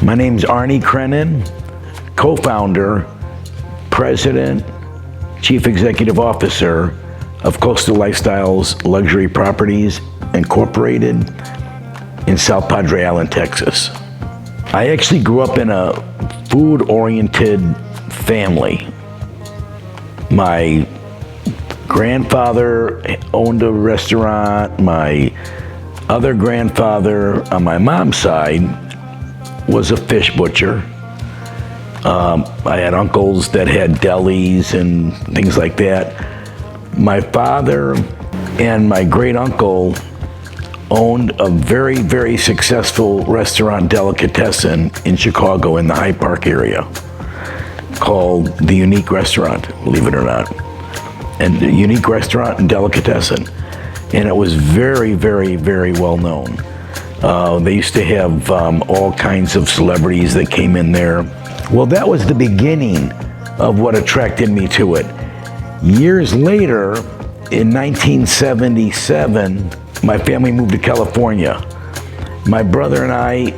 My name's Arnie Creinin, co-founder, president, chief executive officer of Coastal Lifestyles Luxury Properties Incorporated in South Padre Island, Texas. I actually grew up in a food-oriented family. My grandfather owned a restaurant. My other grandfather on my mom's side was a fish butcher. I had uncles that had delis and things like that. My father and my great uncle owned a very, very successful restaurant delicatessen in Chicago in the Hyde Park area called The Unique Restaurant, believe it or not. And the Unique Restaurant and Delicatessen. And it was very, very, very well known. They used to have all kinds of celebrities that came in there. Well, that was the beginning of what attracted me to it. Years later, in 1977, my family moved to California. My brother and I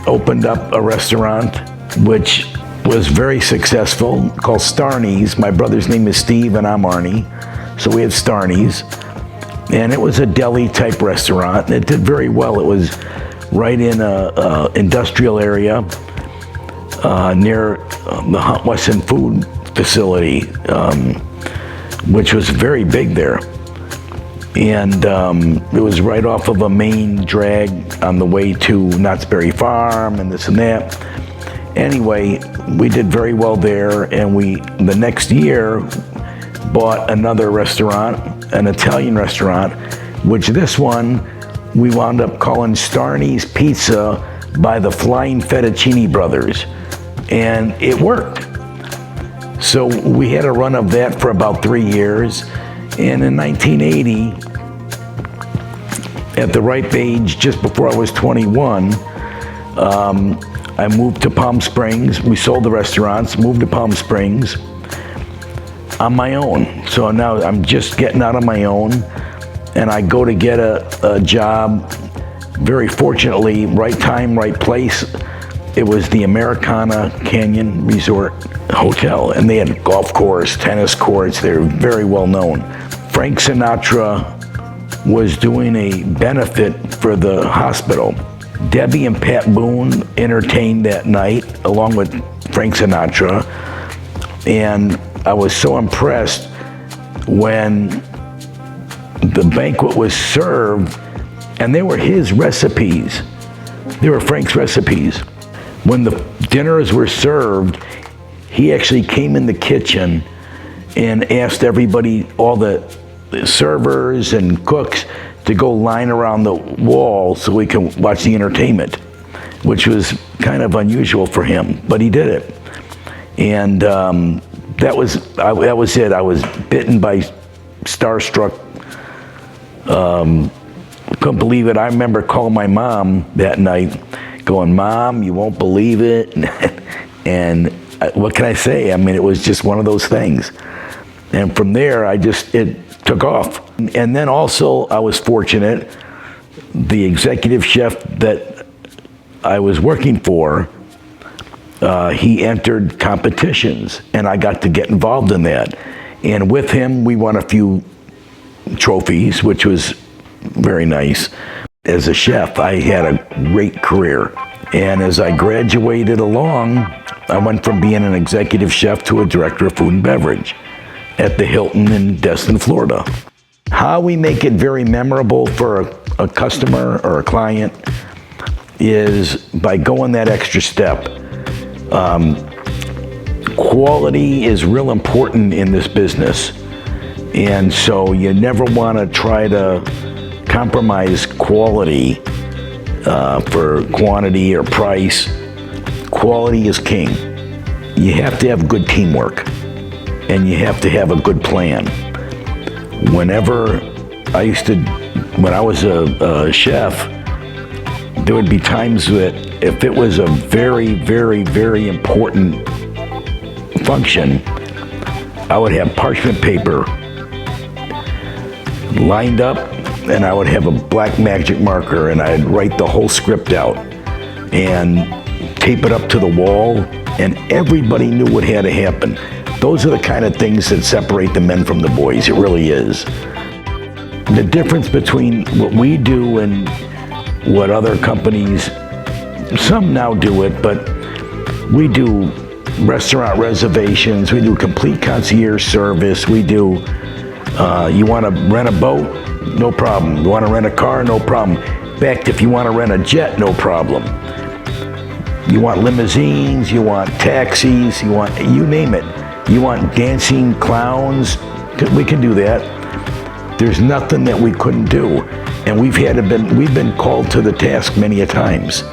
opened up a restaurant which was very successful, called Starnie's. My brother's name is Steve and I'm Arnie, so we had Starnie's. And it was a deli-type restaurant. It did very well. It was right in a industrial area near the Hunt Wesson Food Facility, which was very big there. And it was right off of a main drag on the way to Knott's Berry Farm and this and that. Anyway, we did very well there, and we, the next year, bought another restaurant, an Italian restaurant, which this one we wound up calling Starnie's Pizza by the Flying Fettuccine Brothers, and it worked. So we had a run of that for about 3 years, and in 1980, at the ripe age, just before I was 21, I moved to Palm Springs. We sold the restaurants, moved to Palm Springs on my own. So now I'm just getting out on my own, and I go to get a job. Very fortunately, right time, right place. It was the Americana Canyon Resort Hotel, and they had a golf course, tennis courts. They were very well known. Frank Sinatra was doing a benefit for the hospital. Debbie and Pat Boone entertained that night along with Frank Sinatra, and I was so impressed when the banquet was served, and they were his recipes. They were Frank's recipes. When the dinners were served, he actually came in the kitchen and asked everybody, all the servers and cooks, to go line around the wall so we can watch the entertainment, which was kind of unusual for him, but he did it. And that was it. I was bitten by Starstruck. Couldn't believe it. I remember calling my mom that night, going, "Mom, you won't believe it." And what can I say? I mean, it was just one of those things. And from there, it took off. And then also, I was fortunate, the executive chef that I was working for, he entered competitions, and I got to get involved in that. And with him, we won a few trophies, which was very nice. As a chef, I had a great career. And as I graduated along, I went from being an executive chef to a director of food and beverage at the Hilton in Destin, Florida. How we make it very memorable for a customer or a client is by going that extra step. Quality is real important in this business, and so you never want to try to compromise quality for quantity or price. Quality is king. You have to have good teamwork, and you have to have a good plan. When I was a chef, there would be times that if it was a very, very, very important function, I would have parchment paper lined up, and I would have a black magic marker, and I'd write the whole script out and tape it up to the wall, and everybody knew what had to happen. Those are the kind of things that separate the men from the boys. It really is. The difference between what we do and what other companies, some now do it, but we do restaurant reservations, we do complete concierge service, we do, you want to rent a boat? No problem. You want to rent a car? No problem. In fact, if you want to rent a jet, no problem. You want limousines, you want taxis, you want, you name it. You want dancing clowns, we can do that. There's nothing that we couldn't do. And we've been called to the task many a times.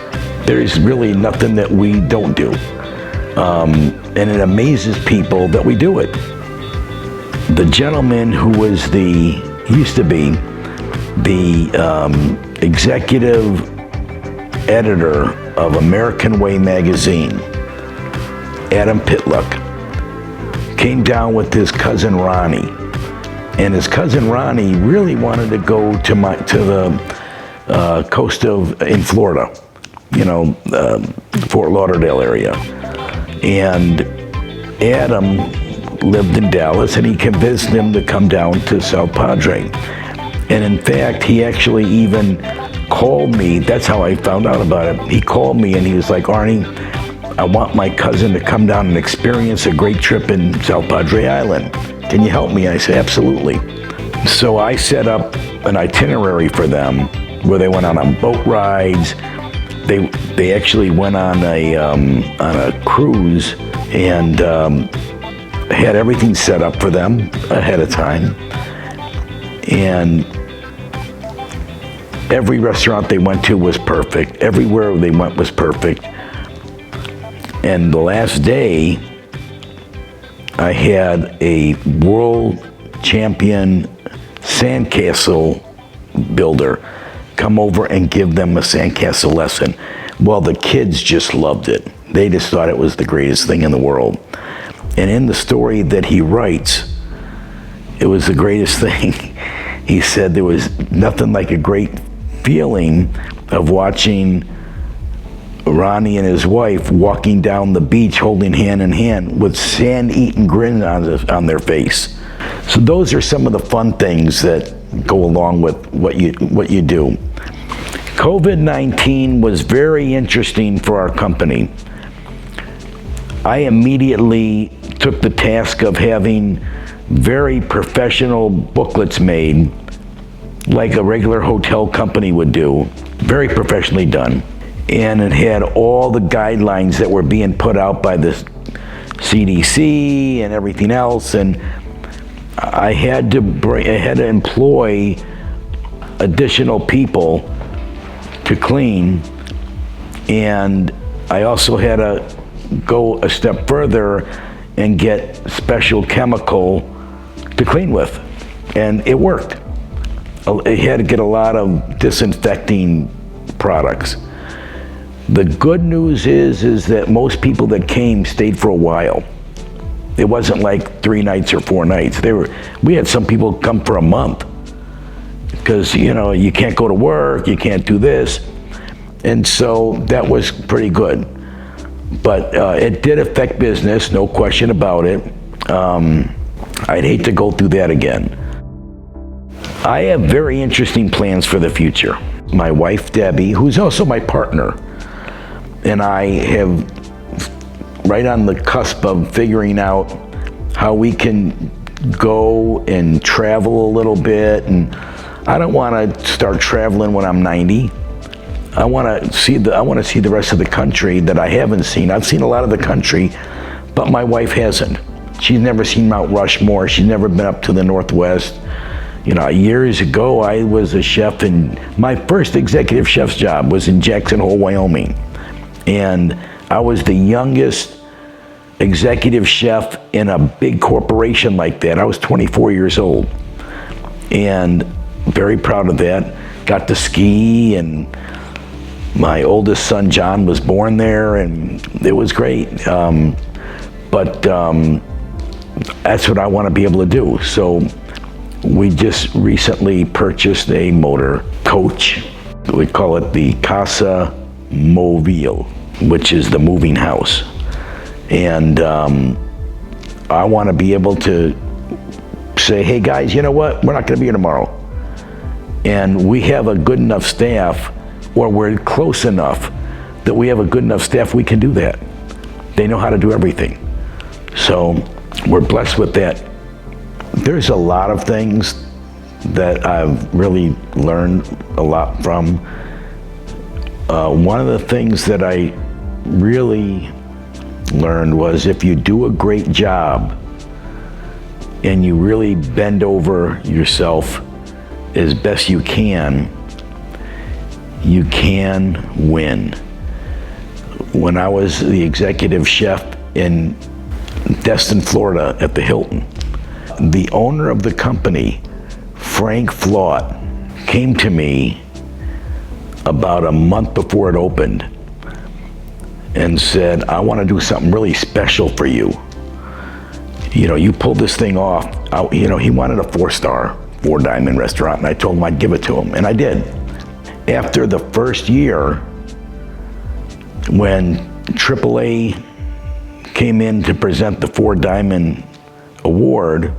There's really nothing that we don't do. And it amazes people that we do it. The gentleman who was used to be the executive editor of American Way magazine, Adam Pitluck, came down with his cousin Ronnie. And his cousin Ronnie really wanted to go to the coast in Florida, Fort Lauderdale area. And Adam lived in Dallas, and he convinced him to come down to South Padre. And in fact, he actually even called me. That's how I found out about it. He called me and he was like, Arnie, I want my cousin to come down and experience a great trip in South Padre Island. Can you help me? I said, absolutely. So I set up an itinerary for them where they went on boat rides. They actually went on a cruise and had everything set up for them ahead of time. And every restaurant they went to was perfect. Everywhere they went was perfect. And the last day, I had a world champion sandcastle builder come over and give them a sandcastle lesson. Well, the kids just loved it. They just thought it was the greatest thing in the world. And in the story that he writes, it was the greatest thing. He said there was nothing like a great feeling of watching Ronnie and his wife walking down the beach holding hand in hand with sand-eaten grin on their face. So those are some of the fun things that go along with what you do. COVID-19 was very interesting for our company. I immediately took the task of having very professional booklets made like a regular hotel company would do, very professionally done. And it had all the guidelines that were being put out by the CDC and everything else. And I had to employ additional people to clean. And I also had to go a step further and get special chemical to clean with. And it worked. It had to get a lot of disinfecting products. The good news is that most people that came stayed for a while. It wasn't like 3 nights or 4 nights. We had some people come for a month because, you can't go to work, you can't do this. And so that was pretty good. But it did affect business, no question about it. I'd hate to go through that again. I have very interesting plans for the future. My wife, Debbie, who's also my partner, and I have right on the cusp of figuring out how we can go and travel a little bit. And I don't want to start traveling when I'm 90. I want to see the rest of the country that I haven't seen. I've seen a lot of the country, but my wife hasn't. She's never seen Mount Rushmore. She's never been up to the Northwest. Years ago, I was a chef, and my first executive chef's job was in Jackson Hole, Wyoming. And I was the youngest executive chef in a big corporation like that. I was 24 years old. And very proud of that. Got to ski, and my oldest son, John, was born there, and it was great. But that's what I want to be able to do. So we just recently purchased a motor coach. We call it the Casa Mobile, which is the moving house. And I want to be able to say, hey guys, you know what? We're not going to be here tomorrow. And we have a good enough staff, or we're close enough that we have a good enough staff, we can do that. They know how to do everything. So we're blessed with that. There's a lot of things that I've really learned a lot from. One of the things that I really learned was if you do a great job and you really bend over yourself as best you can win. When I was the executive chef in Destin, Florida at the Hilton, the owner of the company, Frank Flott, came to me about a month before it opened and said, I want to do something really special for you. You know, you pulled this thing off. You know, he wanted a 4-star, 4-diamond restaurant, and I told him I'd give it to him, and I did. After the first year, when AAA came in to present the 4-diamond award,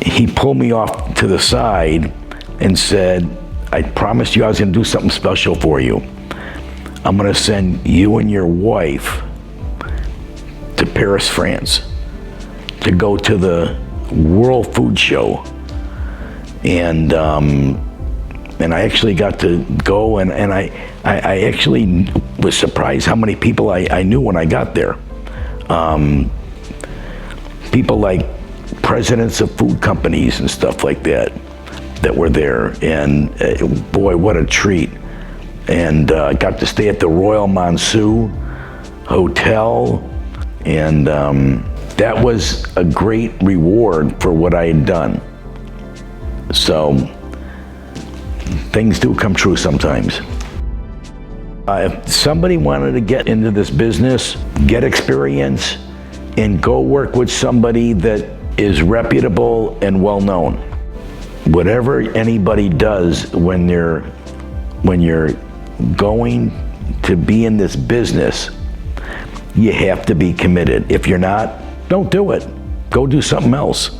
he pulled me off to the side and said, I promised you I was going to do something special for you. I'm going to send you and your wife to Paris, France, to go to the World Food Show. And I actually got to go, and I actually was surprised how many people I knew when I got there. People like presidents of food companies and stuff like that were there, and boy, what a treat. And got to stay at the Royal Monceau Hotel, and that was a great reward for what I had done. So things do come true sometimes. If somebody wanted to get into this business, get experience, and go work with somebody that is reputable and well-known. Whatever anybody does when you're going to be in this business, you have to be committed. If you're not, don't do it. Go do something else.